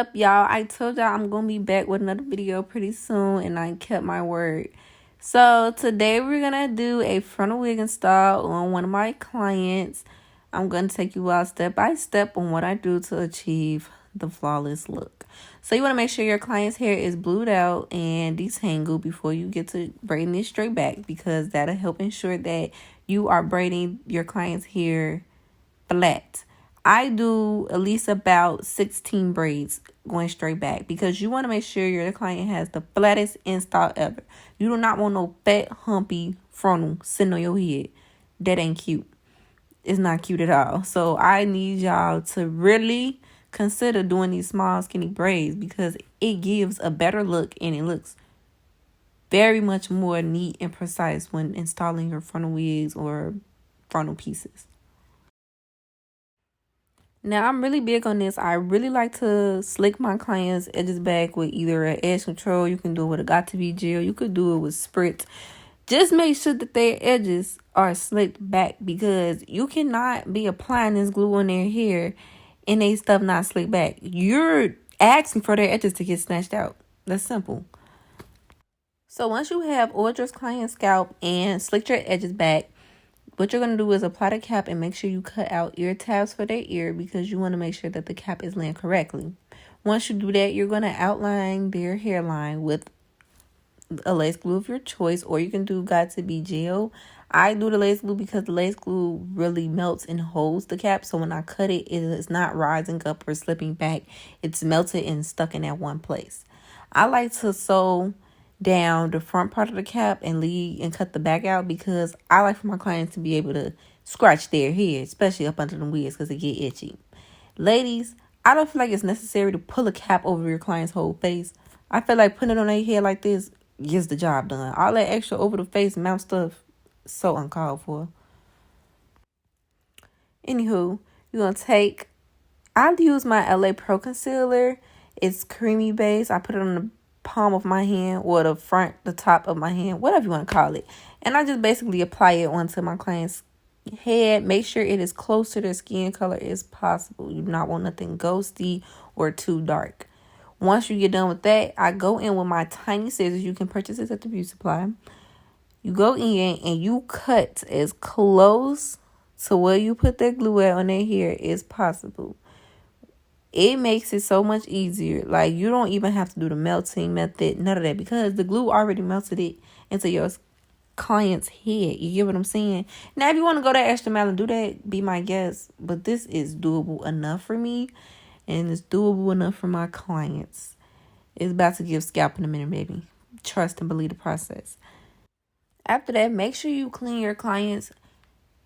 up, y'all? I told y'all I'm gonna be back with another video pretty soon, and I kept my word. So today we're gonna do a frontal wig install on one of my clients. I'm gonna take you out step by step on what I do to achieve the flawless look. So you want to make sure your client's hair is blued out and detangled before you get to braiding it straight back, because that'll help ensure that you are braiding your client's hair flat. I do at least about 16 braids going straight back, because you want to make sure your client has the flattest install ever. You do not want no fat, humpy frontal sitting on your head. That ain't cute. It's not cute at all. So I need y'all to really consider doing these small, skinny braids, because it gives a better look and it looks very much more neat and precise when installing your frontal wigs or frontal pieces. Now, I'm really big on this. I really like to slick my clients' edges back with either an edge control. You can do it with a got-to-be gel. You could do it with spritz. Just make sure that their edges are slicked back, because you cannot be applying this glue on their hair and they stuff not slicked back. You're asking for their edges to get snatched out. That's simple. So once you have oiled your client's scalp and slicked your edges back, what you're going to do is apply the cap and make sure you cut out ear tabs for their ear, because you want to make sure that the cap is laying correctly. Once you do that, you're going to outline their hairline with a lace glue of your choice, or you can do got-to-be gel. I do the lace glue because the lace glue really melts and holds the cap, so when I cut it, it is not rising up or slipping back. It's melted and stuck in that one place. I like to sew down the front part of the cap and leave and cut the back out, because I like for my clients to be able to scratch their hair, especially up under the wigs, because it get itchy. Ladies, I don't feel like it's necessary to pull a cap over your client's whole face. I feel like putting it on their hair like this gets the job done. All that extra over the face mount stuff, so uncalled for. Anywho, you're gonna take, I use my LA Pro concealer. It's creamy base. I put it on the palm of my hand, or the top of my hand, whatever you want to call it, and I just basically apply it onto my client's head. Make sure it is close to their skin color as possible. You do not want nothing ghosty or too dark. Once you get done with that, I go in with my tiny scissors. You can purchase this at the beauty supply. You go in and you cut as close to where you put that glue at on their hair as possible. It makes it so much easier. Like, you don't even have to do the melting method, none of that, because the glue already melted it into your client's head. You get what I'm saying? Now, if you want to go that extra mile and do that, be my guest. But this is doable enough for me, and it's doable enough for my clients. It's about to give scalp in a minute, baby. Trust and believe the process. After that, make sure you clean your client's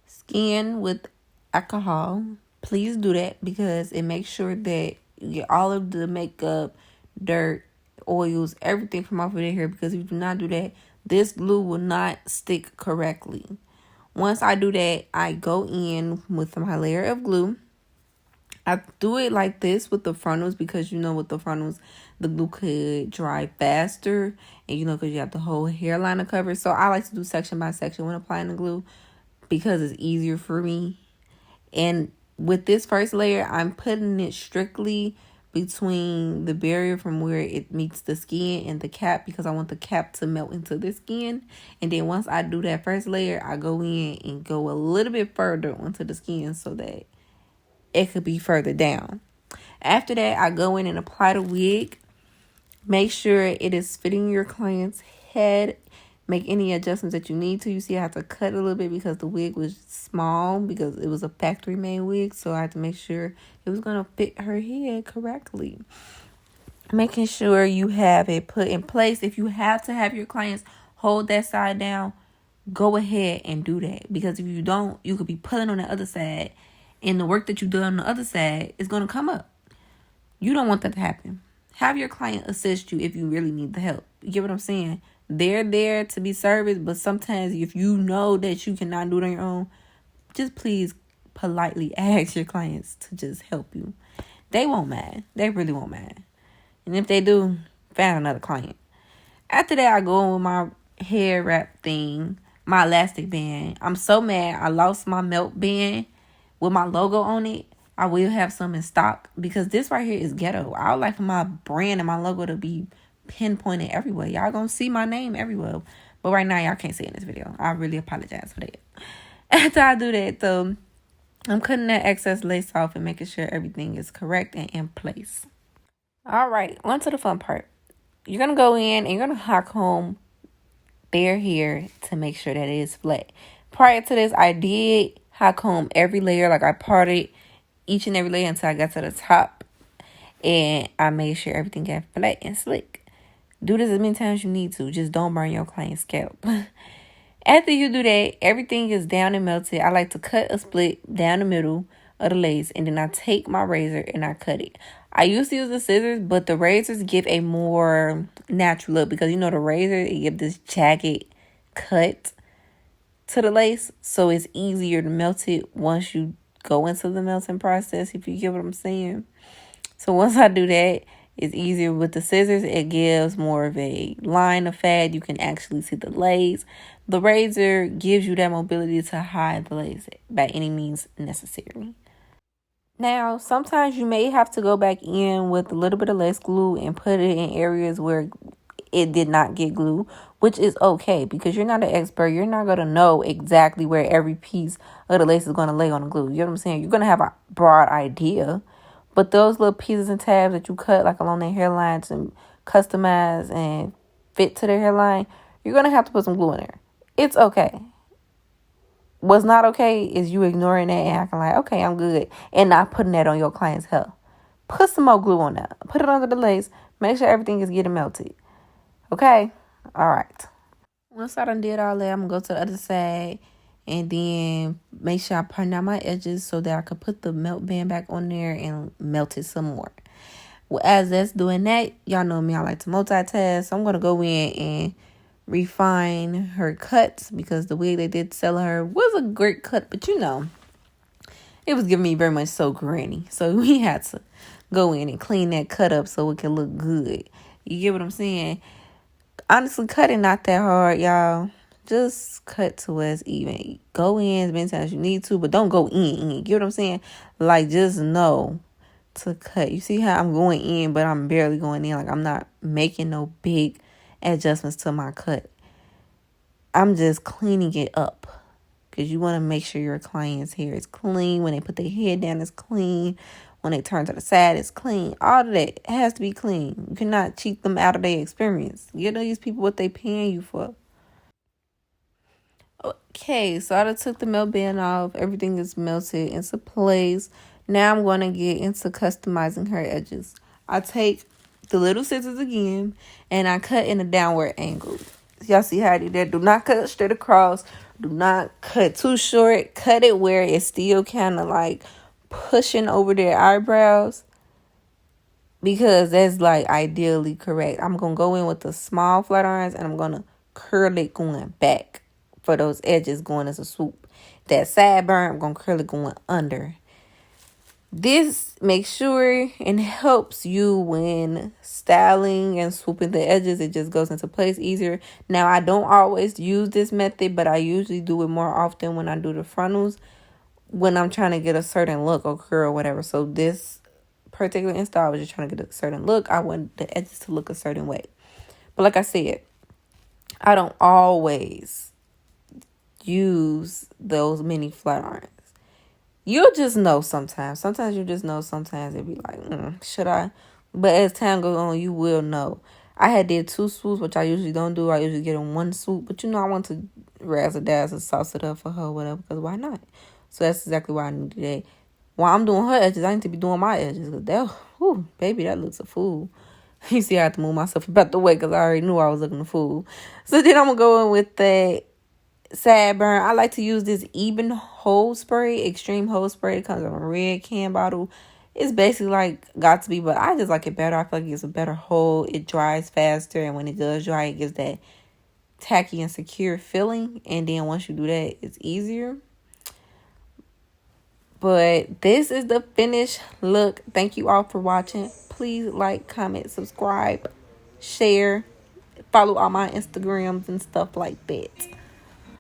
skin with alcohol. Please do that, because it makes sure that you get all of the makeup, dirt, oils, everything from off of their hair, because if you do not do that, this glue will not stick correctly. Once I do that, I go in with my layer of glue. I do it like this with the frontals, because with the frontals, the glue could dry faster, and because you have the whole hairline to cover. So I like to do section by section when applying the glue, because it's easier for me. And with this first layer, I'm putting it strictly between the barrier from where it meets the skin and the cap, because I want the cap to melt into the skin. And then once I do that first layer, I go in and go a little bit further onto the skin so that it could be further down. After that, I go in and apply the wig. Make sure it is fitting your client's head. Make any adjustments that you need to. You see, I have to cut a little bit because the wig was small, because it was a factory made wig. So I had to make sure it was going to fit her head correctly. Making sure you have it put in place. If you have to have your clients hold that side down, go ahead and do that. Because if you don't, you could be pulling on the other side, and the work that you do on the other side is going to come up. You don't want that to happen. Have your client assist you if you really need the help. You get what I'm saying? They're there to be serviced, but sometimes if you know that you cannot do it on your own, just please politely ask your clients to just help you. They won't mind. They really won't mind. And if they do, find another client. After that, I go in with my hair wrap thing, my elastic band. I'm so mad I lost my melt band with my logo on it. I will have some in stock because this right here is ghetto. I would like for my brand and my logo to be pinpointed everywhere. Y'all gonna see my name everywhere. But right now, y'all can't see it in this video. I really apologize for that. After I do that, though, I'm cutting that excess lace off and making sure everything is correct and in place. All right, on to the fun part. You're going to go in and you're going to hot comb their hair to make sure that it is flat. Prior to this, I did hot comb every layer. Like I parted each and every layer until I got to the top. And I made sure everything got flat and slick. Do this as many times as you need to. Just don't burn your client's scalp. After you do that, everything is down and melted. I like to cut a split down the middle of the lace. And then I take my razor and I cut it. I used to use the scissors, but the razors give a more natural look. Because, you know, the razor, it gives this jagged cut to the lace. So it's easier to melt it once you go into the melting process, if you get what I'm saying. So once I do that, it's easier with the scissors. It gives more of a line of fad. You can actually see the lace. The razor gives you that mobility to hide the lace by any means necessary. Now, sometimes you may have to go back in with a little bit of lace glue and put it in areas where it did not get glue, which is okay because you're not an expert. You're not going to know exactly where every piece of the lace is going to lay on the glue. You know what I'm saying? You're going to have a broad idea. But those little pieces and tabs that you cut like along their hairlines and customize and fit to their hairline, you're going to have to put some glue in there. It's okay. What's not okay is you ignoring that and acting like, okay, I'm good, and not putting that on your client's hair. Put some more glue on that. Put it under the lace. Make sure everything is getting melted. Okay? All right. Once I done did all that, I'm going to go to the other side and then make sure I burn out my edges so that I could put the melt band back on there and melt it some more. Well, as that's doing that, y'all know me, I like to multitask. So I'm going to go in and refine her cuts because the wig they did sell her was a great cut, but you know, it was giving me very much so granny. So we had to go in and clean that cut up so it can look good. You get what I'm saying? Honestly, cutting not that hard, y'all. Just cut to where it's even. Go in as many times as you need to, but don't go in. You get what I'm saying? Like, just know to cut. You see how I'm going in, but I'm barely going in. Like, I'm not making no big adjustments to my cut. I'm just cleaning it up. Because you want to make sure your client's hair is clean. When they put their head down, it's clean. When they turn to the side, it's clean. All of that has to be clean. You cannot cheat them out of their experience. Give these people what they paying you for. Okay, so I took the melt band off. Everything is melted into place. Now I'm going to get into customizing her edges. I take the little scissors again, and I cut in a downward angle. Y'all see how I did that? Do not cut straight across. Do not cut too short. Cut it where it's still kind of like pushing over their eyebrows, because that's like ideally correct. I'm going to go in with the small flat irons, and I'm going to curl it going back for those edges going as a swoop. That sideburn, I'm going to curl it going under. This makes sure and helps you when styling and swooping the edges. It just goes into place easier. Now, I don't always use this method, but I usually do it more often when I do the frontals, when I'm trying to get a certain look or curl or whatever. So this particular install, I was just trying to get a certain look. I want the edges to look a certain way. But like I said, I don't always use those mini flat irons. You'll just know sometimes. Sometimes you just know. Sometimes it'll be like, should I? But as time goes on, you will know. I had did 2 swoops, which I usually don't do. I usually get in 1 swoop. But you know, I want to razzle dazzle, sauce it up for her, whatever. Because why not? So that's exactly why I need that. While I'm doing her edges, I need to be doing my edges. Because that, whew, baby, that looks a fool. You see, I have to move myself about the way because I already knew I was looking a fool. So then I'm going to go in with that sideburn. I like to use this Even Hold Spray, Extreme Hold Spray. It comes in a red can bottle. It's basically like Got To Be, but I just like it better. I feel like it's a better hold. It dries faster, and when it does dry, it gives that tacky and secure feeling. And then once you do that, it's easier. But this is the finished look. Thank you all for watching. Please like, comment, subscribe, share, follow all my Instagrams and stuff like that.